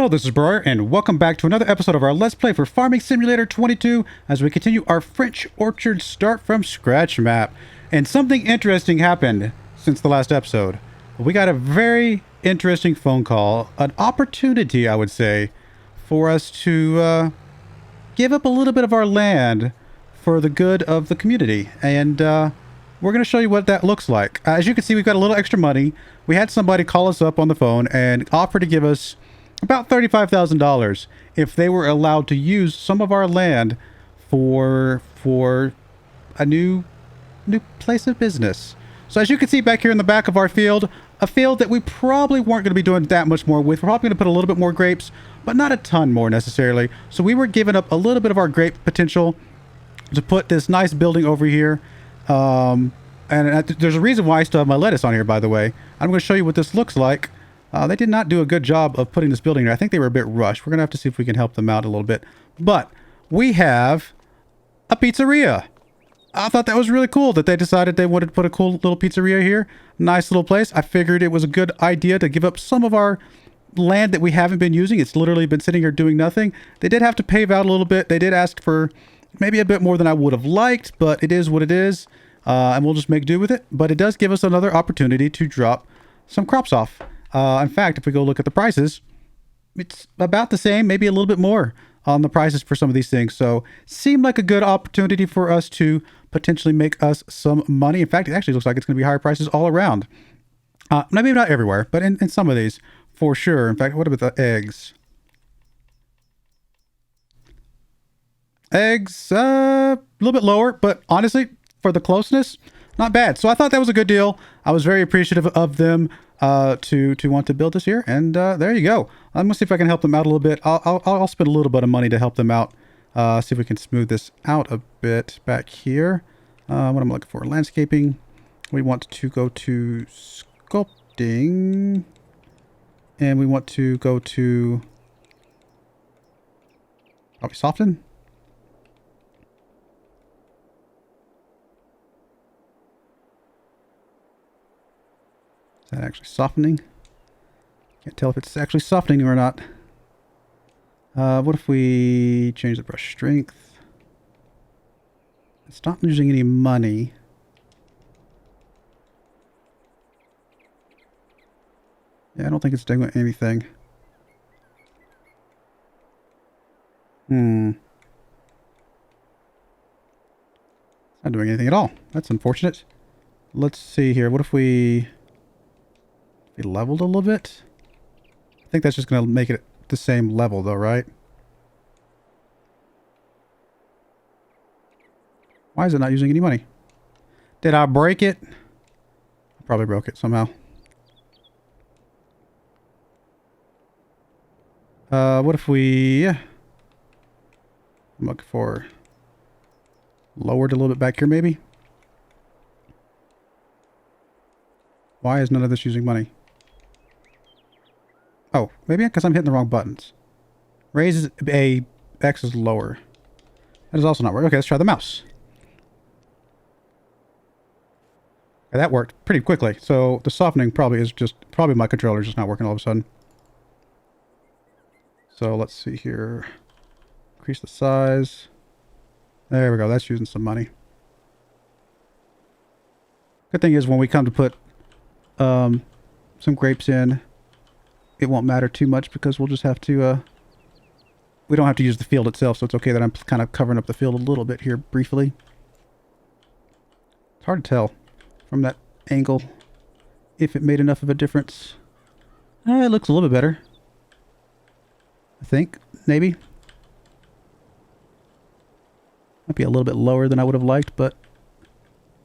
Hello, this is Broyar, and welcome back to another episode of our Let's Play for Farming Simulator 22 as we continue our French Orchard Start From Scratch map. And something interesting happened since the last episode. We got a very interesting phone call, an opportunity, I would say, for us to give up a little bit of our land for the good of the community. And we're going to show you what that looks like. As you can see, we've got a little extra money. We had somebody call us up on the phone and offer to give us about $35,000 if they were allowed to use some of our land for a new place of business. So as you can see back here in the back of our field, a field that we probably weren't going to be doing that much more with. We're probably going to put a little bit more grapes, but not a ton more necessarily. So we were giving up a little bit of our grape potential to put this nice building over here. And there's a reason why I still have my lettuce on here, by the way. I'm going to show you what this looks like. They did not do a good job of putting this building there. I think they were a bit rushed. We're going to have to see if we can help them out a little bit. But we have a pizzeria. I thought that was really cool that they decided they wanted to put a cool little pizzeria here. Nice little place. I figured it was a good idea to give up some of our land that we haven't been using. It's literally been sitting here doing nothing. They did have to pave out a little bit. They did ask for maybe a bit more than I would have liked, but it is what it is. And we'll just make do with it. But it does give us another opportunity to drop some crops off. In fact, if we go look at the prices, it's about the same, maybe a little bit more on the prices for some of these things. So seemed like a good opportunity for us to potentially make us some money. In fact, it actually looks like it's going to be higher prices all around. Maybe not everywhere, but in some of these for sure. In fact, what about the eggs? Eggs, a little bit lower, but honestly, for the closeness, not bad. So I thought that was a good deal. I was very appreciative of them to want to build this here, and there you go. I'm gonna see if I can help them out a little bit. I'll spend a little bit of money to help them out. See if we can smooth this out a bit back here. What am I looking for? Landscaping. We want to go to sculpting, and we want to go to probably soften. Is that actually softening? Can't tell if it's actually softening or not. What if we change the brush strength? It's not losing any money. Yeah, I don't think it's doing anything. It's not doing anything at all. That's unfortunate. Let's see here. What if we leveled a little bit? I think that's just going to make it the same level though, right? Why is it not using any money? Did I break it? I probably broke it somehow. What if we... I'm looking for... lowered a little bit back here maybe? Why is none of this using money? Oh, maybe because I'm hitting the wrong buttons. Raise a X is lower. That is also not working. Okay, let's try the mouse. Okay, that worked pretty quickly. So the softening probably is probably my controller is just not working all of a sudden. So let's see here. Increase the size. There we go. That's using some money. Good thing is when we come to put some grapes in, it won't matter too much because we'll just have to, we don't have to use the field itself, so it's okay that I'm kind of covering up the field a little bit here briefly. It's hard to tell from that angle if it made enough of a difference. It looks a little bit better. I think, maybe. Might be a little bit lower than I would have liked, but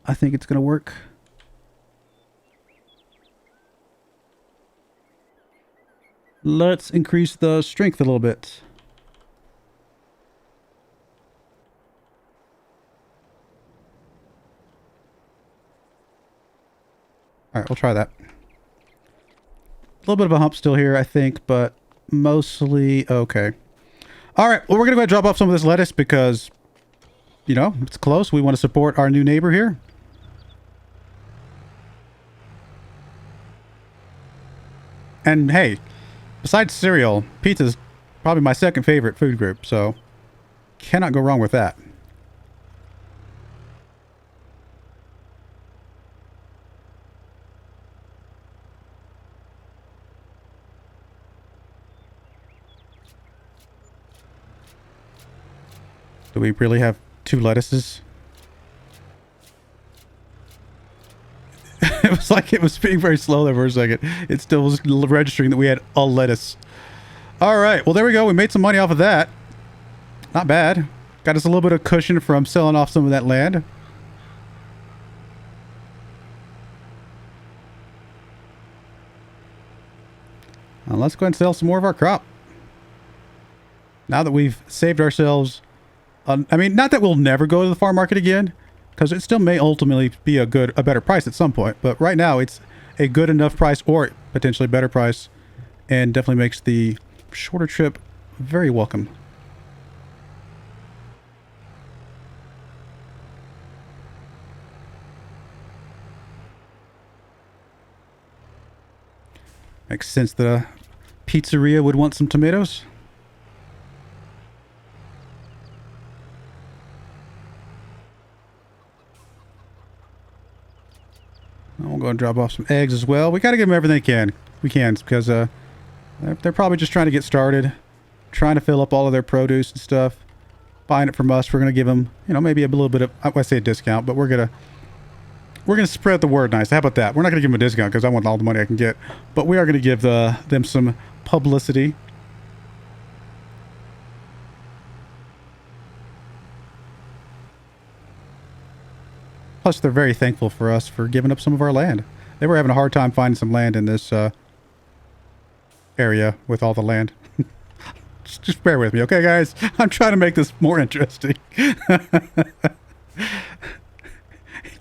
I think it's going to work. Let's increase the strength a little bit. Alright, we'll try that. A little bit of a hump still here, I think, but mostly okay. Alright, well, we're going to go ahead and drop off some of this lettuce because, you know, it's close. We want to support our new neighbor here. And hey, Besides cereal, pizza's probably my second favorite food group, so cannot go wrong with that. Do we really have 2 lettuces? It was like it was being very slow there for a second. It still was registering that we had a lettuce. All right. Well, there we go. We made some money off of that. Not bad. Got us a little bit of cushion from selling off some of that land. Now let's go ahead and sell some more of our crop. Now that we've saved ourselves... I mean, not that we'll never go to the farm market again, because it still may ultimately be a better price at some point. But right now, it's a good enough price, or potentially better price, and definitely makes the shorter trip very welcome. Makes sense that a pizzeria would want some tomatoes. We'll go and drop off some eggs as well. We got to give them everything we can because they're probably just trying to get started, trying to fill up all of their produce and stuff, buying it from us. We're going to give them, you know, maybe a little bit of, I want to say a discount, but we're going to spread the word nice. How about that? We're not going to give them a discount because I want all the money I can get, but we are going to give them some publicity. Plus, they're very thankful for us for giving up some of our land. They were having a hard time finding some land in this area with all the land. just bear with me, okay, guys? I'm trying to make this more interesting. In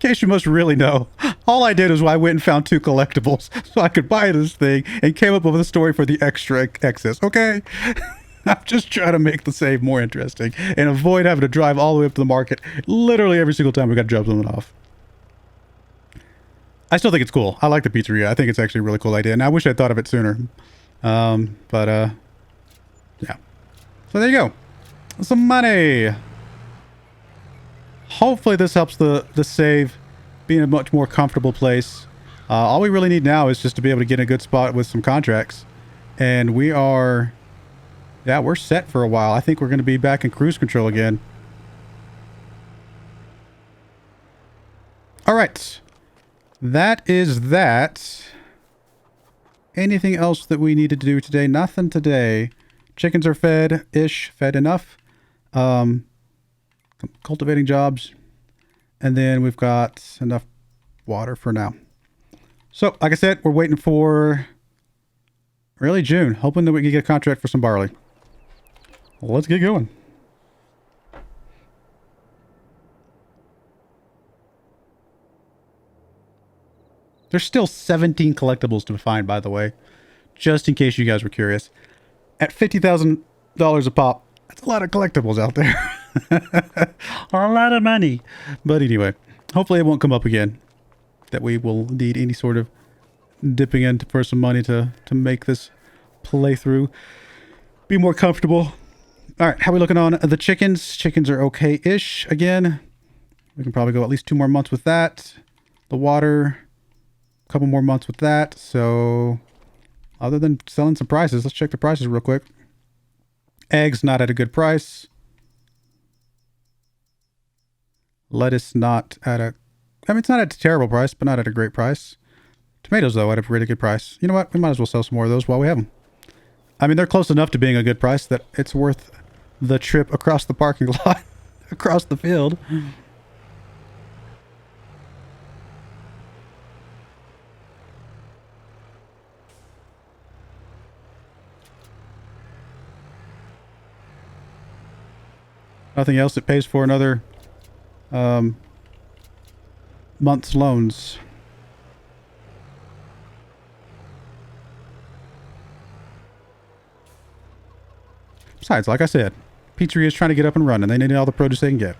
case you must really know, all I did was I went and found 2 collectibles so I could buy this thing and came up with a story for the extra excess, okay? I'm just trying to make the save more interesting and avoid having to drive all the way up to the market literally every single time we got to drop something off. I still think it's cool. I like the pizzeria. I think it's actually a really cool idea, and I wish I'd thought of it sooner. Yeah. So there you go. Some money. Hopefully this helps the save be in a much more comfortable place. All we really need now is just to be able to get in a good spot with some contracts. And we are... yeah, we're set for a while. I think we're going to be back in cruise control again. All right. That is that. Anything else that we needed to do today? Nothing today. Chickens are fed-ish. Fed enough. Cultivating jobs. And then we've got enough water for now. So, like I said, we're waiting for early June. Hoping that we can get a contract for some barley. Well, let's get going. There's still 17 collectibles to find, by the way. Just in case you guys were curious. At $50,000 a pop, that's a lot of collectibles out there. A lot of money. But anyway, hopefully it won't come up again. That we will need any sort of dipping in for some money to make this playthrough be more comfortable. All right, how are we looking on the chickens? Chickens are okay-ish again. We can probably go at least 2 more months with that. The water, a couple more months with that. So, other than selling some prices, let's check the prices real quick. Eggs not at a good price. Lettuce not at a... I mean, it's not at a terrible price, but not at a great price. Tomatoes, though, at a really good price. You know what? We might as well sell some more of those while we have them. I mean, they're close enough to being a good price that it's worth the trip across the parking lot, across the field. Nothing else that pays for another month's loans. Besides, like I said, pizzeria is trying to get up and running. They need all the produce they can get.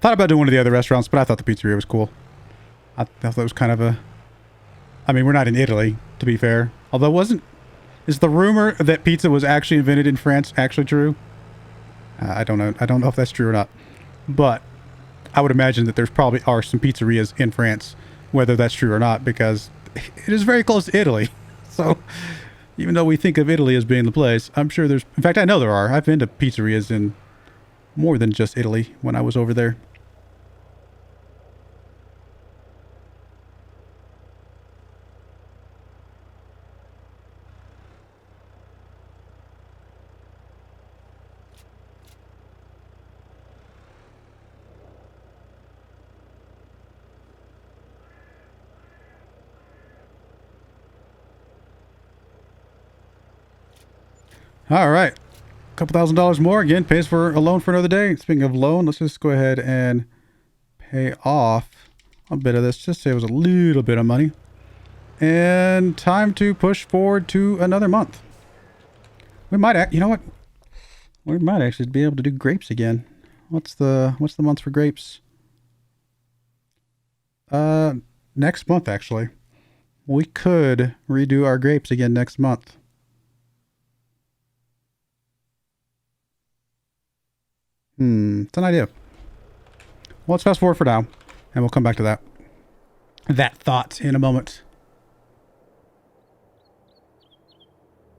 Thought about doing one of the other restaurants, but I thought the pizzeria was cool. I thought it was kind of a... I mean, we're not in Italy, to be fair. Although is the rumor that pizza was actually invented in France actually true? I don't know. I don't know if that's true or not. But I would imagine that there's probably are some pizzerias in France, whether that's true or not, because it is very close to Italy. So even though we think of Italy as being the place, I'm sure there's... In fact, I know there are. I've been to pizzerias in more than just Italy when I was over there. All right. A couple $1,000s more. Again, pays for a loan for another day. Speaking of loan, let's just go ahead and pay off a bit of this. Just save us a little bit of money. And time to push forward to another month. We might, you know what? We might actually be able to do grapes again. What's the month for grapes? Next month, actually. We could redo our grapes again next month. It's an idea. Well, let's fast forward for now, and we'll come back to that thought in a moment.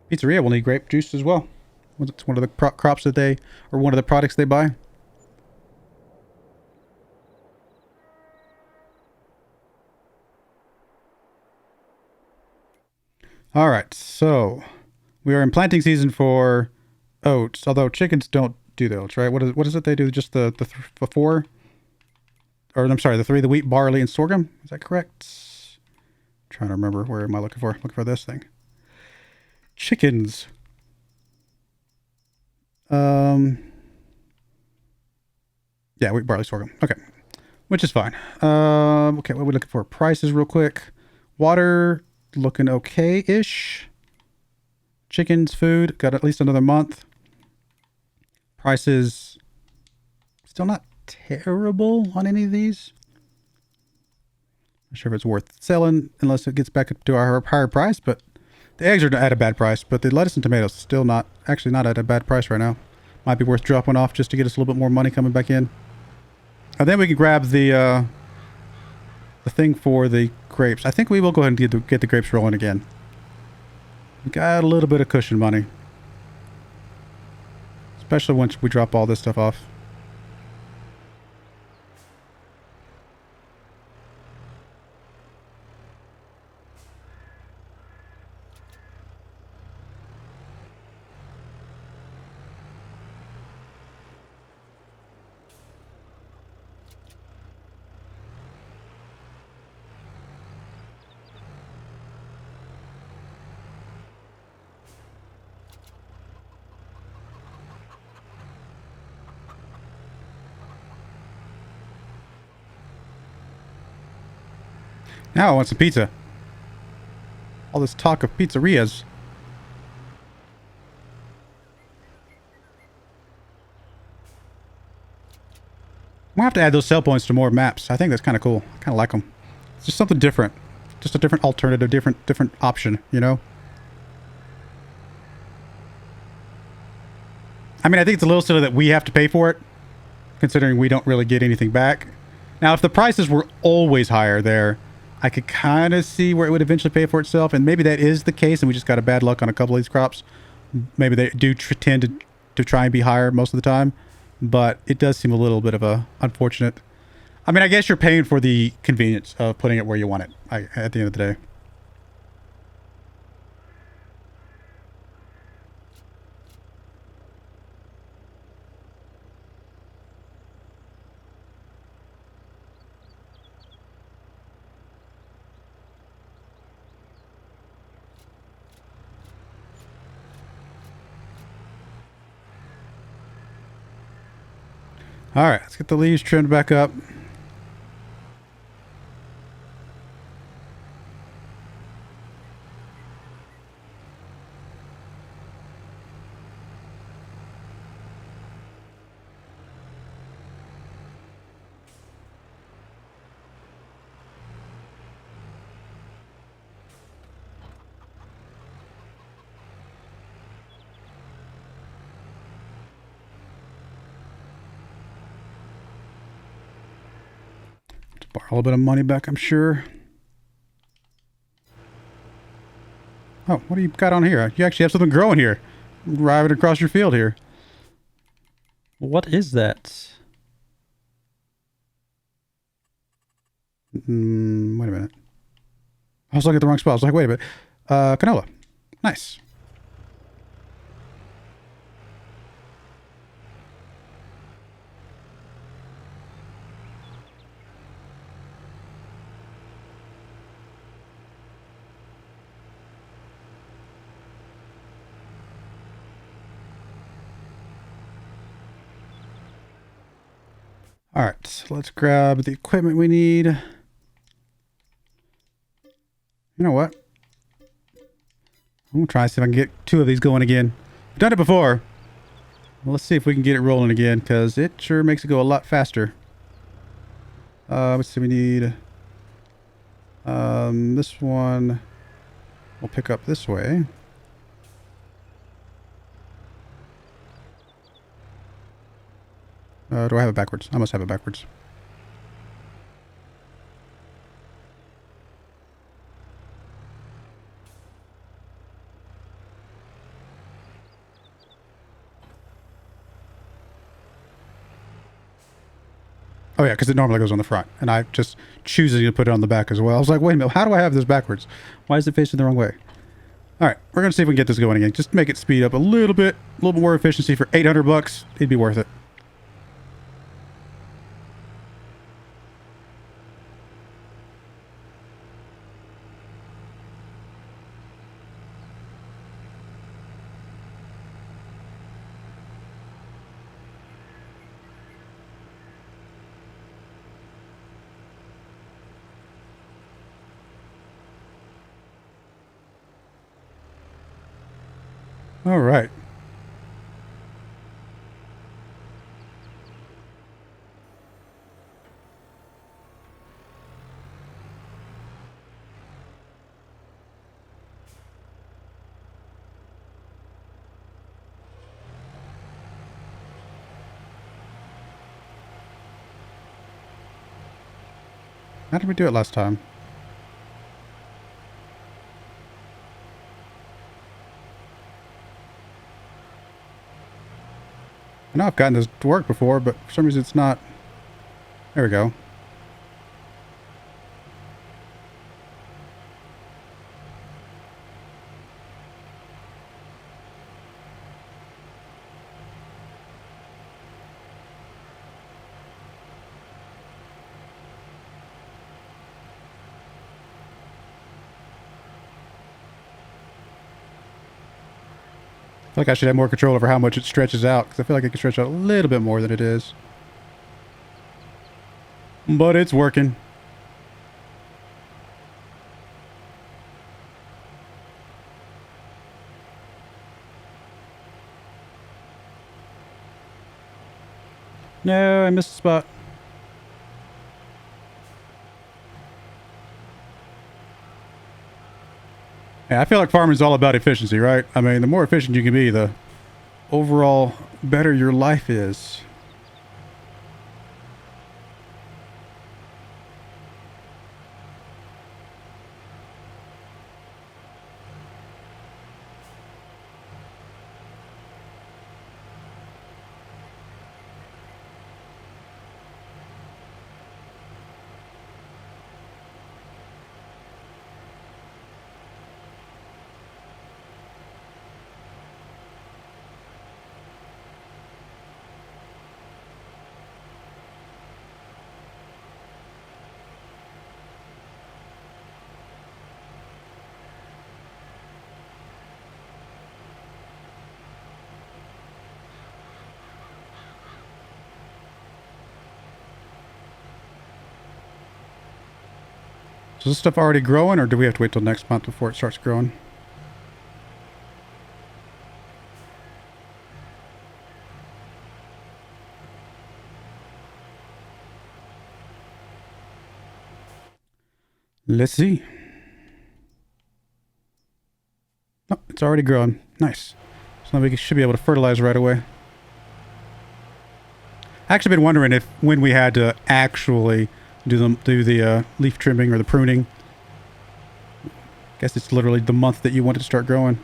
Pizzeria will need grape juice as well. It's one of the crops that they, or one of the products they buy. All right, so we are in planting season for oats, although chickens don't do the oats, right? What is it they do? Just the four? Or I'm sorry, the three, the wheat, barley, and sorghum? Is that correct? I'm trying to remember. Where am I looking for? Looking for this thing. Chickens. Yeah, wheat, barley, sorghum. Okay. Which is fine. Okay, what are we looking for? Prices real quick. Water looking okay-ish. Chickens, food, got at least another month. Prices still not terrible on any of these. Not sure if it's worth selling unless it gets back up to our higher price, but the eggs are at a bad price, but the lettuce and tomatoes still not at a bad price right now. Might be worth dropping off just to get us a little bit more money coming back in. And then we can grab the thing for the grapes. I think we will go ahead and get the grapes rolling again. We got a little bit of cushion money. Especially once we drop all this stuff off. Now I want some pizza. All this talk of pizzerias. We'll have to add those sell points to more maps. I think that's kind of cool. I kind of like them. It's just something different. Just a different alternative, different option, you know? I mean, I think it's a little silly that we have to pay for it, considering we don't really get anything back. Now, if the prices were always higher there, I could kind of see where it would eventually pay for itself, and maybe that is the case, and we just got a bad luck on a couple of these crops. Maybe they do tend to try and be higher most of the time, but it does seem a little bit of a unfortunate. I mean, I guess you're paying for the convenience of putting it where you want it at the end of the day. All right, let's get the leaves trimmed back up. Borrow a little bit of money back, I'm sure. Oh, what do you got on here? You actually have something growing here. Driving across your field here. What is that? Wait a minute. I was looking at the wrong spot. I was like, wait a minute. Canola. Nice. All right, so let's grab the equipment we need. You know what? I'm gonna try to see if I can get 2 of these going again. I've done it before. Well, let's see if we can get it rolling again, because it sure makes it go a lot faster. Let's see, we need this one. We'll pick up this way. Do I have it backwards? I must have it backwards. Oh yeah, because it normally goes on the front, and I just choosing to put it on the back as well. I was like, wait a minute, how do I have this backwards? Why is it facing the wrong way? All right, we're gonna see if we can get this going again. Just make it speed up a little bit more efficiency for 800 bucks. It'd be worth it. All right. How did we do it last time? I know I've gotten this to work before, but for some reason it's not. There we go. I feel like I should have more control over how much it stretches out, because I feel like it can stretch out a little bit more than it is. But it's working. No, I missed the spot. Yeah, I feel like farming is all about efficiency, right? I mean, the more efficient you can be, the overall better your life is. So is this stuff already growing, or do we have to wait till next month before it starts growing? Let's see. Oh, it's already growing. Nice. So now we should be able to fertilize right away. Actually been wondering if when we had to actually do the leaf trimming or the pruning. Guess it's literally the month that you want it to start growing.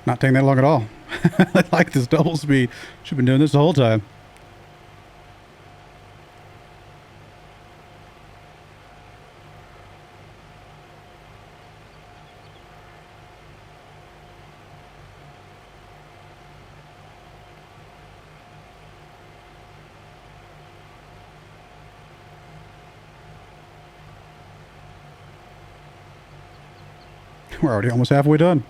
Not taking that long at all. I like this double speed. Should have been doing this the whole time. We're already almost halfway done.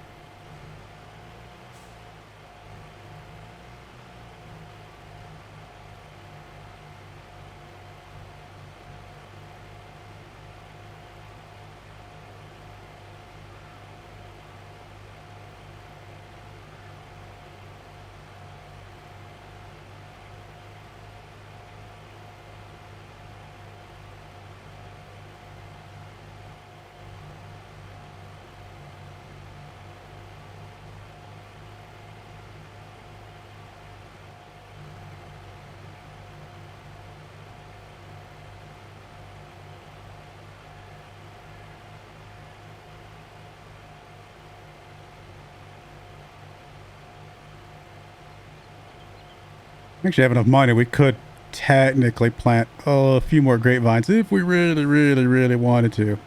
We actually have enough money. We could technically plant a few more grapevines if we really, really, really wanted to.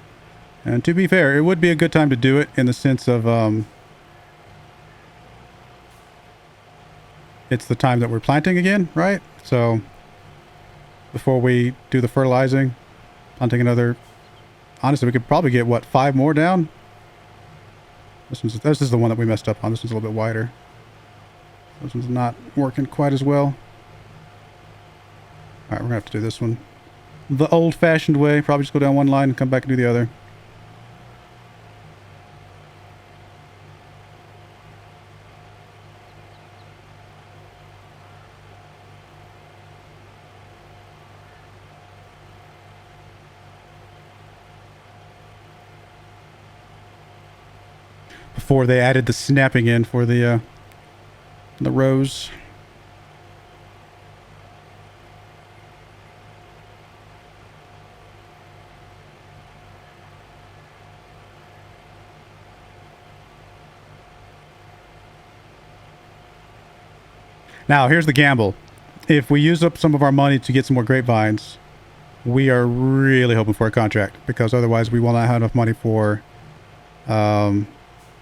And to be fair, it would be a good time to do it in the sense of it's the time that we're planting again, right? So before we do the fertilizing, planting another. Honestly, we could probably get what, 5 more down. This is the one that we messed up on. This one's a little bit wider. This one's not working quite as well. Alright, we're going to have to do this one the old-fashioned way. Probably just go down one line and come back and do the other. Before they added the snapping in for the rows. Now, here's the gamble. If we use up some of our money to get some more grapevines, we are really hoping for a contract, because otherwise we will not have enough money for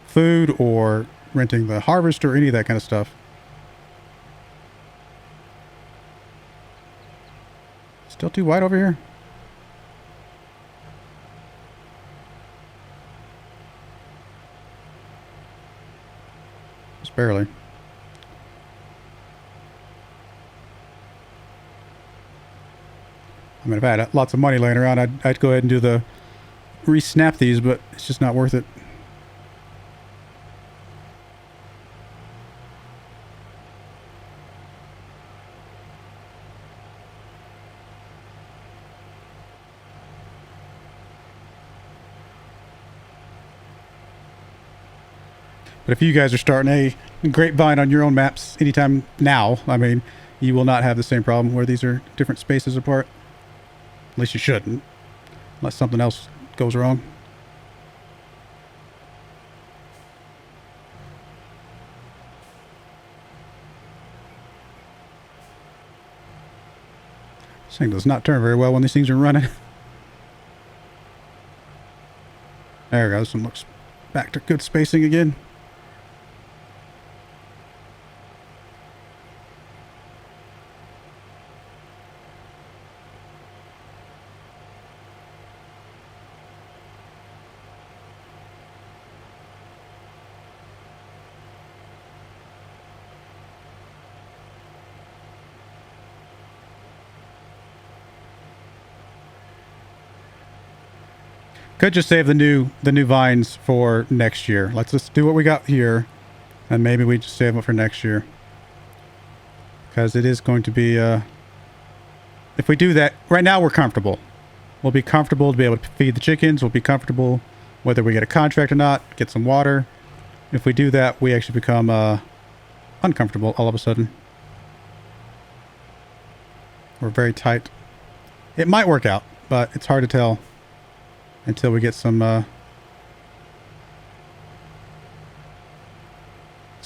food or renting the harvest or any of that kind of stuff. Still too wide over here? Just barely. I mean, if I had lots of money laying around, I'd go ahead and do the re-snap these, but it's just not worth it. But if you guys are starting a grapevine on your own maps anytime now, I mean, you will not have the same problem where these are different spaces apart. At least you shouldn't. Unless something else goes wrong. This thing does not turn very well when these things are running. There we go. This one looks back to good spacing again. Could just save the new vines for next year. Let's just do what we got here, and maybe we just save it for next year, because it is going to be. If we do that right now, we're comfortable. We'll be comfortable to be able to feed the chickens. We'll be comfortable whether we get a contract or not. Get some water. If we do that, we actually become uncomfortable all of a sudden. We're very tight. It might work out, but it's hard to tell. Until we get some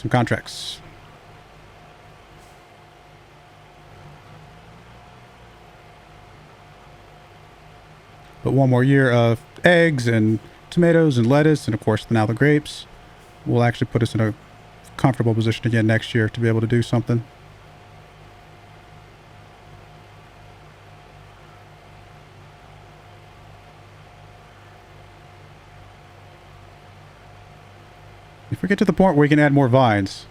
contracts. But one more year of eggs and tomatoes and lettuce and of course now the grapes will actually put us in a comfortable position again next year to be able to do something. If we get to the point where we can add more vines,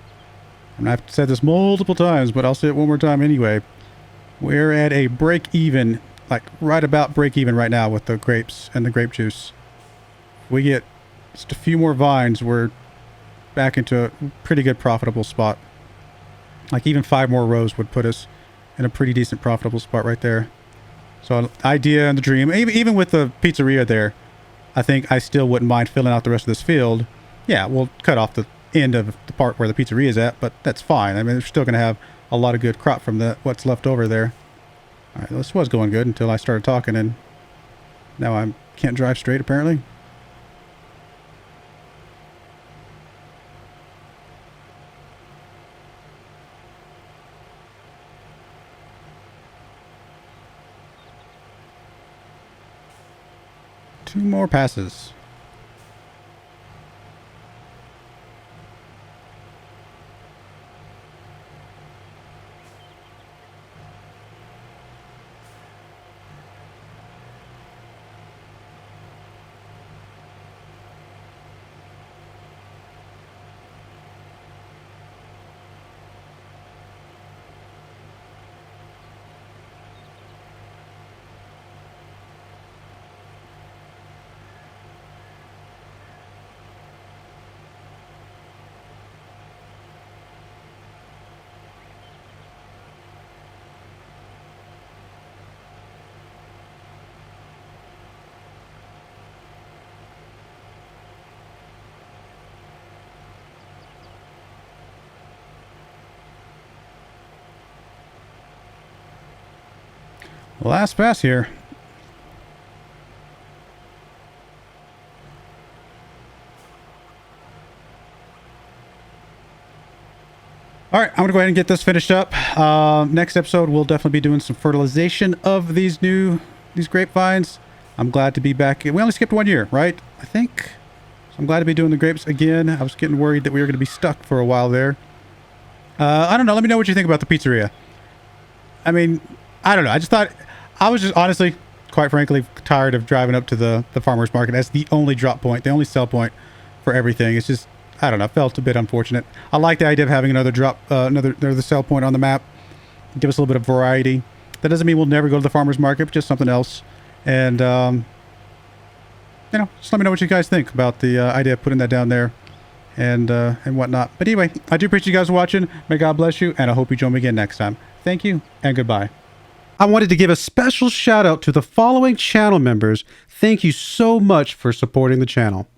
and I've said this multiple times, but I'll say it one more time anyway, we're at a break even, like right about break even right now with the grapes and the grape juice. We get just a few more vines, we're back into a pretty good profitable spot. Like even 5 more rows would put us in a pretty decent profitable spot right there. So an idea and the dream, even with the pizzeria there, I think I still wouldn't mind filling out the rest of this field. Yeah, we'll cut off the end of the part where the pizzeria is at, but that's fine. I mean, we're still going to have a lot of good crop from what's left over there. All right, this was going good until I started talking, and now I can't drive straight, apparently. Two more passes. Last pass here. All right, I'm gonna go ahead and get this finished up. Next episode, we'll definitely be doing some fertilization of these grapevines. I'm glad to be back. We only skipped 1 year, right? I think. So I'm glad to be doing the grapes again. I was getting worried that we were going to be stuck for a while there. I don't know. Let me know what you think about the pizzeria. I mean, I don't know. I was just honestly, quite frankly, tired of driving up to the farmer's market as the only drop point, the only sell point for everything. It's just, I don't know, felt a bit unfortunate. I like the idea of having another sell point on the map. Give us a little bit of variety. That doesn't mean we'll never go to the farmer's market, but just something else. And, you know, just let me know what you guys think about the idea of putting that down there and whatnot. But anyway, I do appreciate you guys watching. May God bless you, and I hope you join me again next time. Thank you, and goodbye. I wanted to give a special shout out to the following channel members. Thank you so much for supporting the channel.